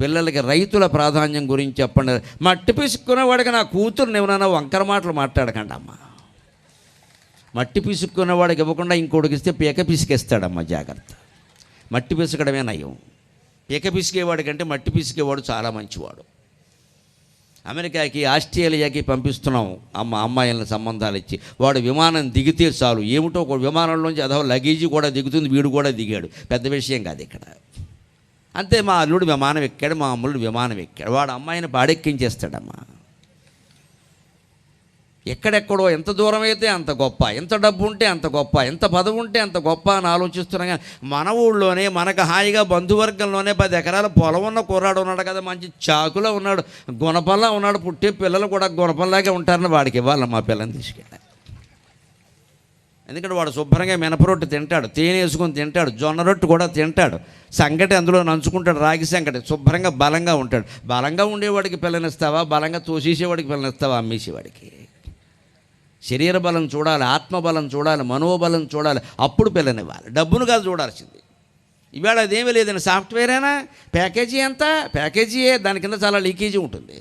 పిల్లలకి రైతుల ప్రాధాన్యం గురించి చెప్పండి. మట్టి పిసుక్కునేవాడికి నా కూతురుని ఏమైనా వంకర మాటలు మాట్లాడకండి అమ్మ. మట్టి పిసుక్కునేవాడికి ఇవ్వకుండా ఇంకోటికి ఇస్తే పీక పిసికేస్తాడమ్మ, జాగ్రత్త. మట్టి పిసకడమే నయం. పీక పిసికేవాడికంటే మట్టి పిసికేవాడు చాలా మంచివాడు. అమెరికాకి ఆస్ట్రేలియాకి పంపిస్తున్నాం అమ్మాయిలను సంబంధాలు ఇచ్చి. వాడు విమానం దిగితే చాలు, ఏమిటో ఒక విమానంలోంచి అదో లగేజీ కూడా దిగుతుంది, వీడు కూడా దిగాడు, పెద్ద విషయం కాదు ఇక్కడ. అంతే, మా అల్లుడు విమానం ఎక్కాడు, మా అమ్ముడు విమానం ఎక్కాడు, వాడు అమ్మాయిని పాడెక్కించేస్తాడమ్మా. ఎక్కడెక్కడో ఎంత దూరం అయితే అంత గొప్ప, ఎంత డబ్బు ఉంటే అంత గొప్ప, ఎంత పదవి ఉంటే అంత గొప్ప అని ఆలోచిస్తున్నాం. కానీ మన ఊళ్ళోనే మనకు హాయిగా బంధువర్గంలోనే 10 ఎకరాల పొలం ఉన్న కుర్రాడు ఉన్నాడు కదా, మంచి చాకులో ఉన్నాడు, గుణపల్లా ఉన్నాడు, పుట్టే పిల్లలు కూడా గుణపల్లాగే ఉంటారని వాడికి ఇవ్వాలి మా పిల్లని తీసుకెళ్ళి. ఎందుకంటే వాడు శుభ్రంగా మినపరొట్టు తింటాడు, తేనె వేసుకొని తింటాడు, జొన్న రొట్టు కూడా తింటాడు, సంగటి అందులో నంచుకుంటాడు, రాగి సంగటి, శుభ్రంగా బలంగా ఉంటాడు. బలంగా ఉండేవాడికి పిల్లనిస్తావా, బలంగా తోసేసేవాడికి పిల్లనిస్తావా, అమ్మేసేవాడికి? శరీర బలం చూడాలి, ఆత్మబలం చూడాలి, మనోబలం చూడాలి, అప్పుడు పిల్లనివ్వాలి. డబ్బును కాదు చూడాల్సింది. ఇవాళ అదేమీ లేదండి, సాఫ్ట్వేరేనా, ప్యాకేజీ ఎంత, ప్యాకేజీయే, దాని కింద చాలా లీకేజీ ఉంటుంది.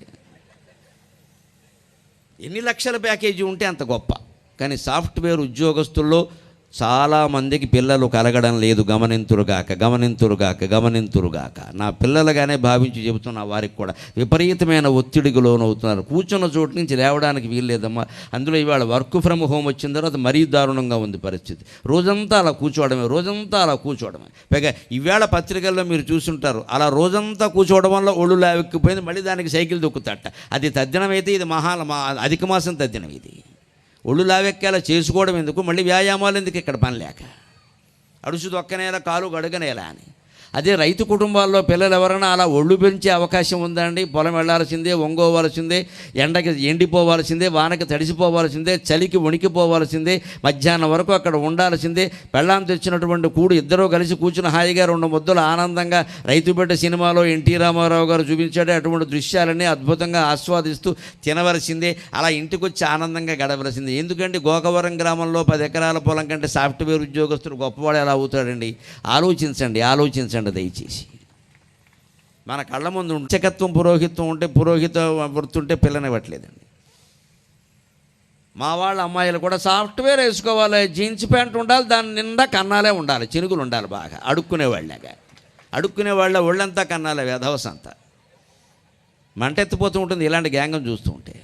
ఎన్ని లక్షల ప్యాకేజీ ఉంటే అంత గొప్ప. కానీ సాఫ్ట్వేర్ ఉద్యోగస్తుల్లో చాలామందికి పిల్లలు కలగడం లేదు. గమనింతురుగాక. నా పిల్లలుగానే భావించి చెబుతున్న వారికి కూడా విపరీతమైన ఒత్తిడికి లోనవుతున్నారు. కూర్చున్న చోటు నుంచి లేవడానికి వీల్లేదమ్మా. అందులో ఇవాళ వర్క్ ఫ్రమ్ హోమ్ వచ్చిన తర్వాత మరీ దారుణంగా ఉంది పరిస్థితి. రోజంతా అలా కూర్చోవడమే. పైగా ఈవేళ పత్రికల్లో మీరు చూసుంటారు, అలా రోజంతా కూర్చోవడం వల్ల ఒళ్ళు లావెక్కిపోయింది, మళ్ళీ దానికి సైకిల్ దొక్కుతాట. అది తద్దినం అయితే, ఇది అధిక మాసం తద్దినం. ఇది ఒళ్ళు లావెక్కేలా చేసుకోవడం ఎందుకు, మళ్ళీ వ్యాయామాలు ఎందుకు, ఇక్కడ పని లేక అడుసు దొక్కనేలా కాలు గడగనేలా అని. అదే రైతు కుటుంబాల్లో పిల్లలు ఎవరైనా అలా ఒళ్ళు పెంచే అవకాశం ఉందండి. పొలం వెళ్ళాల్సిందే, వంగోవాల్సిందే, ఎండకి ఎండిపోవాల్సిందే, వానకి తడిసిపోవాల్సిందే, చలికి వణికిపోవాల్సిందే, మధ్యాహ్నం వరకు అక్కడ ఉండాల్సిందే. పెళ్ళాం తెచ్చినటువంటి కూడు ఇద్దరూ కలిసి కూర్చుని హాయిగా 2 ముద్దలు ఆనందంగా రైతు బిడ్డ సినిమాలో ఎన్టీ రామారావు గారు చూపించాడే అటువంటి దృశ్యాలన్నీ అద్భుతంగా ఆస్వాదిస్తూ తినవలసిందే. అలా ఇంటికి వచ్చి ఆనందంగా గడవలసిందే. ఎందుకంటే గోకవరం గ్రామంలో 10 ఎకరాల పొలం కంటే సాఫ్ట్వేర్ ఉద్యోగస్తుడు గొప్పవాడు ఎలా అవుతాడండి? ఆలోచించండి దయచేసి. మన కళ్ళ ముందు అర్చకత్వం, పురోహిత వృత్తి ఉంటే పిల్లనివ్వట్లేదండి. మా వాళ్ళ అమ్మాయిలు కూడా సాఫ్ట్వేర్ వేసుకోవాలి, జీన్స్ ప్యాంట్ ఉండాలి, దాని నిండా కన్నాలే ఉండాలి, చినుకులు ఉండాలి, బాగా అడుక్కునే వాళ్ళ ఒళ్ళంతా కన్నాలే, వెధవసంతా మంటెత్తిపోతూ ఉంటుంది ఇలాంటి గ్యాంగం చూస్తూ ఉంటే.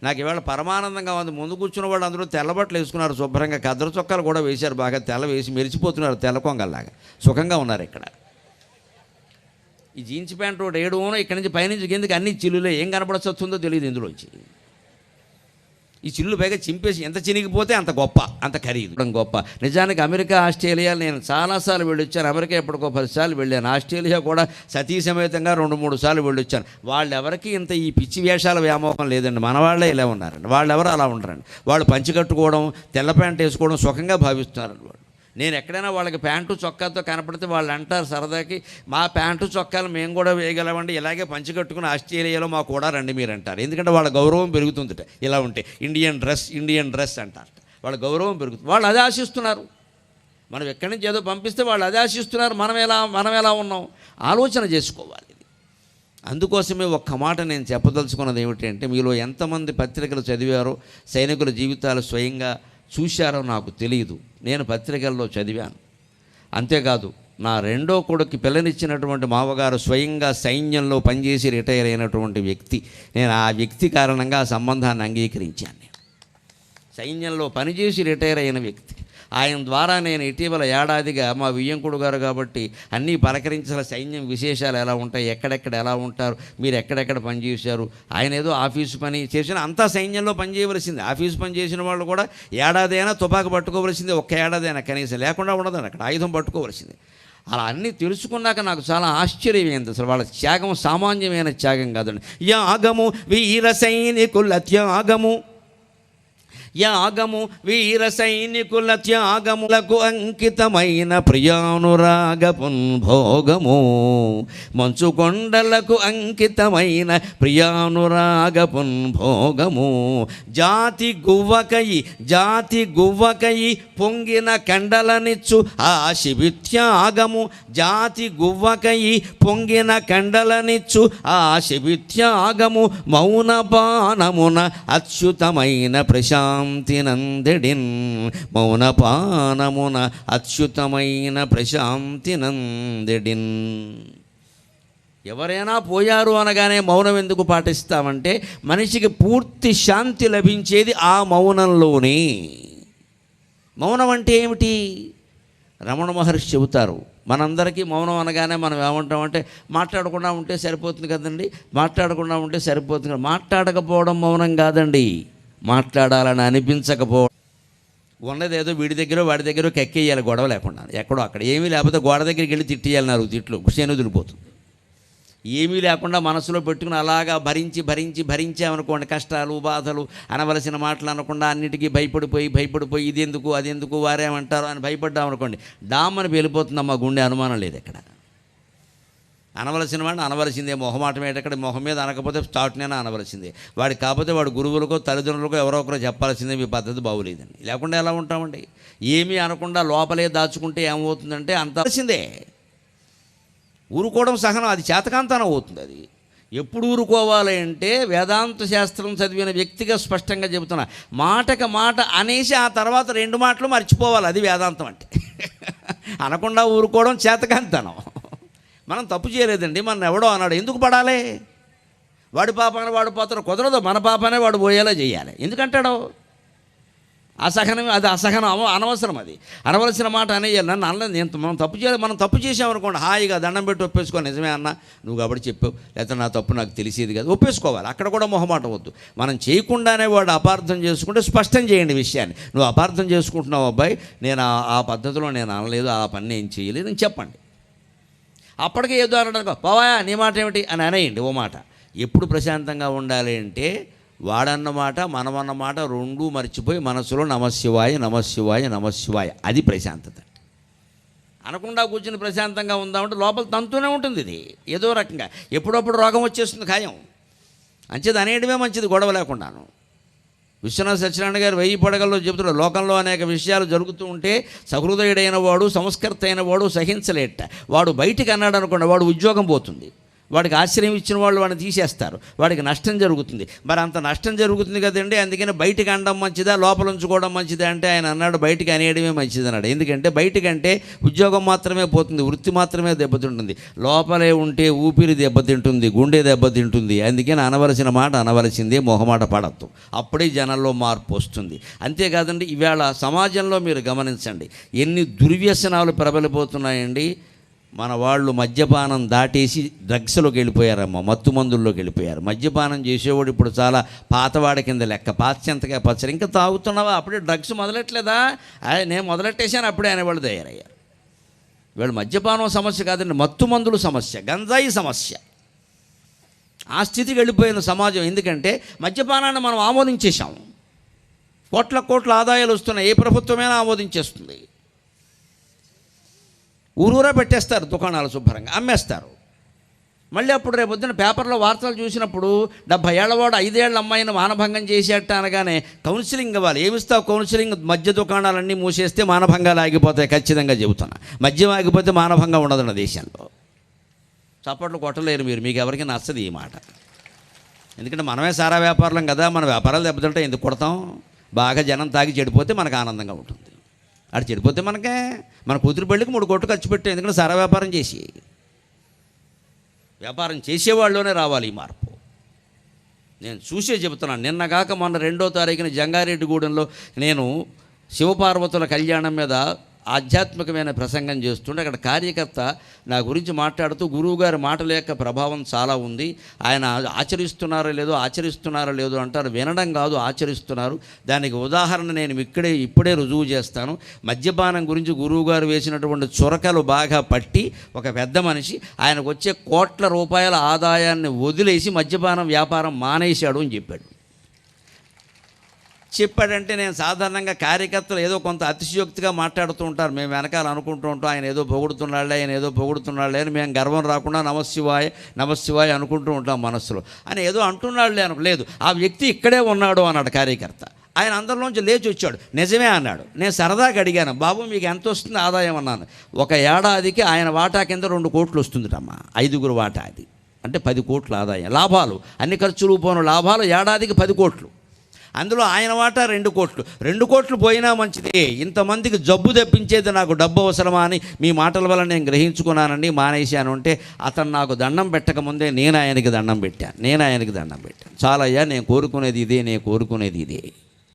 నాకు ఇవాళ పరమానందంగా ఉంది. ముందు కూర్చున్న వాళ్ళు అందరూ తెల్లబట్టలు వేసుకున్నారు, శుభ్రంగా కద్దరు చొక్కాలు కూడా వేశారు, బాగా తెల్ల వేసి మెరిచిపోతున్నారు, తెల్ల కొంగల్లాగా సుఖంగా ఉన్నారు. ఇక్కడ ఈ జీన్స్ ప్యాంటు ఏడునో ఇక్కడి నుంచి పైనుంచి కిందకి అన్ని చిల్లులే, ఏం కనపడొస్తుందో తెలియదు ఇందులోంచి. ఈ చిల్లు పైగా చింపేసి ఎంత చినిగిపోతే అంత గొప్ప, అంత ఖరీదు గొప్ప. నిజానికి అమెరికా, ఆస్ట్రేలియా నేను చాలాసార్లు వెళ్ళొచ్చాను. అమెరికా ఎప్పటికో 10 సార్లు వెళ్ళాను. ఆస్ట్రేలియా కూడా సతీ సమేతంగా 2-3 సార్లు వెళ్ళొచ్చాను. వాళ్ళెవరికి ఇంత ఈ పిచ్చి వేషాల వ్యామోహం లేదండి. మన వాళ్ళే ఇలా ఉన్నారండి. వాళ్ళెవరు అలా ఉండరండి. వాళ్ళు పంచి కట్టుకోవడం, తెల్ల ప్యాంట్ వేసుకోవడం సుఖంగా భావిస్తున్నారండి. వాళ్ళు, నేను ఎక్కడైనా వాళ్ళకి ప్యాంటు చొక్కాతో కనపడితే వాళ్ళు అంటారు సరదాకి, మా ప్యాంటు చొక్కాలు మేము కూడా వేయగలమండి, ఇలాగే పంచి కట్టుకుని ఆస్ట్రేలియాలో మాకు కూడా రండి మీరు అంటారు. ఎందుకంటే వాళ్ళ గౌరవం పెరుగుతుందిట ఇలా ఉంటే. ఇండియన్ డ్రెస్ అంటారు, వాళ్ళ గౌరవం పెరుగుతుంది. వాళ్ళు అదే ఆశిస్తున్నారు. మనం ఎక్కడి నుంచి ఏదో పంపిస్తే వాళ్ళు అదే ఆశిస్తున్నారు. మనం ఎలా ఉన్నాం ఆలోచన చేసుకోవాలి. అందుకోసమే ఒక్క మాట నేను చెప్పదలుచుకున్నది ఏమిటంటే, మీలో ఎంతమంది పత్రికలు చదివారో, సైనికుల జీవితాలు స్వయంగా చూశారో నాకు తెలియదు. నేను పత్రికల్లో చదివాను. అంతేకాదు, నా 2వ కొడుకు పిల్లనిచ్చినటువంటి మావగారు స్వయంగా సైన్యంలో పనిచేసి రిటైర్ అయినటువంటి వ్యక్తి. నేను ఆ వ్యక్తి కారణంగా ఆ సంబంధాన్ని అంగీకరించాను. సైన్యంలో పనిచేసి రిటైర్ అయిన వ్యక్తి. ఆయన ద్వారా నేను ఇటీవల ఏడాదిగా మా వియ్యంకుడు గారు కాబట్టి అన్నీ పలకరించిన సైన్యం విశేషాలు ఎలా ఉంటాయి, ఎక్కడెక్కడ ఎలా ఉంటారు, మీరు ఎక్కడెక్కడ పనిచేశారు. ఆయన ఏదో ఆఫీసు పని చేసిన, అంతా సైన్యంలో పనిచేయవలసింది. ఆఫీసు పని చేసిన వాళ్ళు కూడా ఏడాదైనా తుపాకు పట్టుకోవలసిందే, 1 ఏడాదైనా కనీసం, లేకుండా ఉండదని అక్కడ ఆయుధం పట్టుకోవలసింది. అలా అన్నీ తెలుసుకున్నాక నాకు చాలా ఆశ్చర్యమైంది. అసలు వాళ్ళ త్యాగం సామాన్యమైన త్యాగం కాదండి. యాగము వీర సైనికుల త్యాగము, యాగము వీర సైనికుల త్యాగములకు అంకితమైన ప్రియానురాగపున్ భోగము, మంచు కొండలకు అంకితమైన ప్రియానురాగపున్ భోగము. జాతి గువ్వకయి పొంగిన కండలనిచ్చు ఆ శిబిత్యాగము, జాతి గువ్వకయి పొంగిన కండలనిచ్చు ఆ శిబిత్యాగము. మౌనపానమున అచ్యుతమైన ప్రశాంతి నందెడిన్, మౌనపానమున అచ్యుతమైన ప్రశాంతి నందెడిన్. ఎవరైనా పోయారు అనగానే మౌనం ఎందుకు పాటిస్తామంటే మనిషికి పూర్తి శాంతి లభించేది ఆ మౌనంలోనే. మౌనం అంటే ఏమిటి? రమణ మహర్షి చెబుతారు, మనందరికీ మౌనం అనగానే మనం ఏమంటామంటే మాట్లాడకుండా ఉంటే సరిపోతుంది కదండి, మాట్లాడకుండా ఉంటే సరిపోతుంది. మాట్లాడకపోవడం మౌనం కాదండి, మాట్లాడాలని అనిపించకపోవడం. ఉన్నదేదో వీడి దగ్గర వాడి దగ్గర కెక్కేయాలి గొడవ లేకుండా, ఎక్కడో అక్కడ ఏమీ లేకపోతే గోడ దగ్గరికి వెళ్ళి తిట్టేయాలి, 4 తిట్లు వదిలిపోతుంది. ఏమీ లేకుండా మనసులో పెట్టుకుని అలాగా భరించామనుకోండి, కష్టాలు బాధలు అనవలసిన మాటలు అనకుండా అన్నిటికీ భయపడిపోయి ఇదెందుకు అదెందుకు వారేమంటారు అని భయపడ్డామనుకోండి, డామ్మని వెళ్ళిపోతుందమ్మా గుండె, అనుమానం లేదు ఇక్కడ. అనవలసిన వాడిని అనవలసిందే, మొహమాటం ఏంటక్కడ, మొహం మీద అనకపోతే స్టార్ట్నైనా అనవలసిందే. వాడికి కాకపోతే వాడి గురువులకో తల్లిదండ్రులకో ఎవరో ఒకరో చెప్పాల్సిందే, మీ పద్ధతి బాగోలేదండి. లేకుండా ఎలా ఉంటామండి? ఏమీ అనకుండా లోపలే దాచుకుంటే ఏమవుతుందంటే అంతవలసిందే. ఊరుకోవడం సహనం, అది చేతకాంతనం అవుతుంది. అది ఎప్పుడు ఊరుకోవాలి అంటే వేదాంత శాస్త్రం చదివిన వ్యక్తిగా స్పష్టంగా చెబుతున్నా, మాటకి మాట అనేసి ఆ తర్వాత 2 మాటలు మర్చిపోవాలి, అది వేదాంతం అంటే. అనకుండా ఊరుకోవడం చేతకాంతనం. మనం తప్పు చేయలేదండి, మన ఎవడో అన్నాడు, ఎందుకు పడాలి? వాడి పాపాన వాడు పోతాడు, కుదరదు. మన పాపానే వాడు పోయేలా చేయాలి. ఎందుకంటాడో అసహనం, అది అసహనం, అనవసరం. అది అనవలసిన మాట అనేయాలి. నన్ను అనలేదు, మనం తప్పు చేయాలి. మనం తప్పు చేసామనుకోండి, హాయిగా దండం పెట్టి ఒప్పేసుకో, నిజమే అన్న నువ్వు కాబట్టి చెప్పావు, లేకపోతే నా తప్పు నాకు తెలిసేది కదా, ఒప్పేసుకోవాలి. అక్కడ కూడా మొహమాట వద్దు. మనం చేయకుండానే వాడు అపార్థం చేసుకుంటే స్పష్టం చేయండి విషయాన్ని. నువ్వు అపార్థం చేసుకుంటున్నావు అబ్బాయి, నేను ఆ పద్ధతిలో నేను అనలేదు, ఆ పని నేను చేయలేదు అని చెప్పండి. అప్పటికే ఏదో అనడానికి పోవాయా నీ మాట ఏమిటి అని అనేయండి ఓ మాట. ఎప్పుడు ప్రశాంతంగా ఉండాలి అంటే వాడన్నమాట మనమన్నమాట 2 మర్చిపోయి మనసులో నమశివాయ నమశివాయ నమశివాయ, అది ప్రశాంతత. అనకుండా కూర్చుని ప్రశాంతంగా ఉందామంటే లోపల తంతూనే ఉంటుంది. ఇది ఏదో రకంగా ఎప్పుడప్పుడు రోగం వచ్చేస్తుంది ఖాయం. అంచేది అనేయడమే మంచిది గొడవ లేకుండాను. విశ్వనాథ సత్యనారాయణ గారు 1000 పడగల్లో చెబుతున్నాడు, లోకంలో అనేక విషయాలు జరుగుతూ ఉంటే సహృదయుడైన వాడు, సంస్కర్త అయిన వాడు సహించలేట. వాడు బయటికి అన్నాడు అనుకోండి, వాడు ఉద్యోగం పోతుంది, వాడికి ఆశ్రయం ఇచ్చిన వాళ్ళు వాడిని తీసేస్తారు, వాడికి నష్టం జరుగుతుంది. మరి అంత నష్టం జరుగుతుంది కదండి, అందుకని బయటికి అనడం మంచిదా లోపల ఉంచుకోవడం మంచిదా అంటే ఆయన అన్నాడు బయటికి అనేయడమే మంచిది అన్నాడు. ఎందుకంటే బయటికంటే ఉద్యోగం మాత్రమే పోతుంది, వృత్తి మాత్రమే దెబ్బతింటుంది. లోపలే ఉంటే ఊపిరి దెబ్బతింటుంది, గుండె దెబ్బతింటుంది. అందుకని అనవలసిన మాట అనవలసిందే, మొహమాట పడద్దు. అప్పుడే జనంలో మార్పు వస్తుంది. అంతేకాదండి, ఈవేళ సమాజంలో మీరు గమనించండి ఎన్ని దుర్వ్యసనాలు ప్రబలిపోతున్నాయండి. మన వాళ్ళు మద్యపానం దాటేసి డ్రగ్స్లోకి వెళ్ళిపోయారమ్మ, మత్తు మందుల్లోకి వెళ్ళిపోయారు. మద్యపానం చేసేవాడు ఇప్పుడు చాలా పాతవాడి కింద లెక్క, పాశ్చంతగా పచ్చడి. ఇంకా తాగుతున్నావా, అప్పుడే డ్రగ్స్ మొదలెట్టలేదా, నేను మొదలెట్టేశాను అప్పుడే అనేవాళ్ళు తయారయ్యారు. వీళ్ళు మద్యపానం సమస్య కాదండి, మత్తు మందులు సమస్య, గంజాయి సమస్య. ఆ స్థితికి వెళ్ళిపోయిన సమాజం. ఎందుకంటే మద్యపానాన్ని మనం ఆమోదించేశాము, కోట్ల ఆదాయాలు వస్తున్నాయి, ఏ ప్రభుత్వమైనా ఆమోదించేస్తుంది. ఊరూరా పెట్టేస్తారు, దుకాణాలు శుభ్రంగా అమ్మేస్తారు. మళ్ళీ అప్పుడు రేపు పొద్దున్న పేపర్లో వార్తలు చూసినప్పుడు 70 ఏళ్లవాడు 5 ఏళ్ల అమ్మాయిని మానభంగం చేసేట అనగానే కౌన్సిలింగ్ ఇవ్వాలి. ఏమిస్తావు కౌన్సిలింగ్? మద్య దుకాణాలన్నీ మూసేస్తే మానభంగాలు ఆగిపోతాయి, ఖచ్చితంగా చెబుతున్నా. మద్యం ఆగిపోతే మానభంగం ఉండదు దేశంలో. చప్పట్లు కొట్టలేరు మీరు, మీకు ఎవరికి నచ్చదు ఈ మాట. ఎందుకంటే మనమే సారా వ్యాపారం కదా, మన వ్యాపారాలు దెబ్బతింటే ఎందుకు కొడతాం? బాగా జనం తాగి చెడిపోతే మనకు ఆనందంగా ఉంటుంది. అటు చెడిపోతే మనకే మన కూతురు పెళ్ళికి 3 కోట్లు ఖర్చు పెట్టాం, ఎందుకంటే సారా వ్యాపారం చేసేవాళ్ళలోనే రావాలి ఈ మార్పు. నేను చూసే చెబుతున్నాను. నిన్నగాక మొన్న 2వ తారీఖున జంగారెడ్డిగూడెంలో నేను శివపార్వతుల కళ్యాణం మీద ఆధ్యాత్మికమైన ప్రసంగం చేస్తుంటే అక్కడ కార్యకర్త నా గురించి మాట్లాడుతూ గురువుగారి మాటల యొక్క ప్రభావం చాలా ఉంది, ఆయన ఆచరిస్తున్నారో లేదో అంటారు. వినడం కాదు, ఆచరిస్తున్నారు. దానికి ఉదాహరణ నేను ఇప్పుడే రుజువు చేస్తాను. మద్యపానం గురించి గురువుగారు వేసినటువంటి చురకలు బాగా పట్టి ఒక పెద్ద మనిషి ఆయనకు వచ్చే కోట్ల రూపాయల ఆదాయాన్ని వదిలేసి మద్యపానం వ్యాపారం మానేశాడు అని చెప్పాడు. చెప్పాడంటే నేను సాధారణంగా కార్యకర్తలు ఏదో కొంత అతిశయోక్తిగా మాట్లాడుతూ ఉంటారు. మేము వెనకాల అనుకుంటూ ఉంటాం, ఆయన ఏదో పొగుడుతున్నాళ్లే అని మేము గర్వం రాకుండా నమశివాయ అనుకుంటూ ఉంటాం మనస్సులో. ఆయన ఏదో అంటున్నాడులే లేదు, ఆ వ్యక్తి ఇక్కడే ఉన్నాడు అన్నాడు కార్యకర్త. ఆయన అందరిలోంచి లేచి వచ్చాడు. నిజమే అన్నాడు. నేను సరదాగా అడిగాను, బాబు మీకు ఎంత వస్తుంది ఆదాయం అన్నాను. ఒక ఏడాదికి ఆయన వాటా కింద 2 కోట్లు వస్తుందిటమ్మా, 5గురు వాటా అది అంటే 10 కోట్ల ఆదాయం. లాభాలు అన్ని ఖర్చులు పోను లాభాలు ఏడాదికి 10 కోట్లు. అందులో ఆయన వాటా 2 కోట్లు. 2 కోట్లు పోయినా మంచిదే, ఇంతమందికి జబ్బు తెప్పించేది నాకు డబ్బు అవసరమా అని మీ మాటల వల్ల నేను గ్రహించుకున్నానండి, మానేశాను అంటే అతను నాకు దండం పెట్టకముందే నేను ఆయనకి దండం పెట్టాను. చాలయ్యా, నేను కోరుకునేది ఇదే.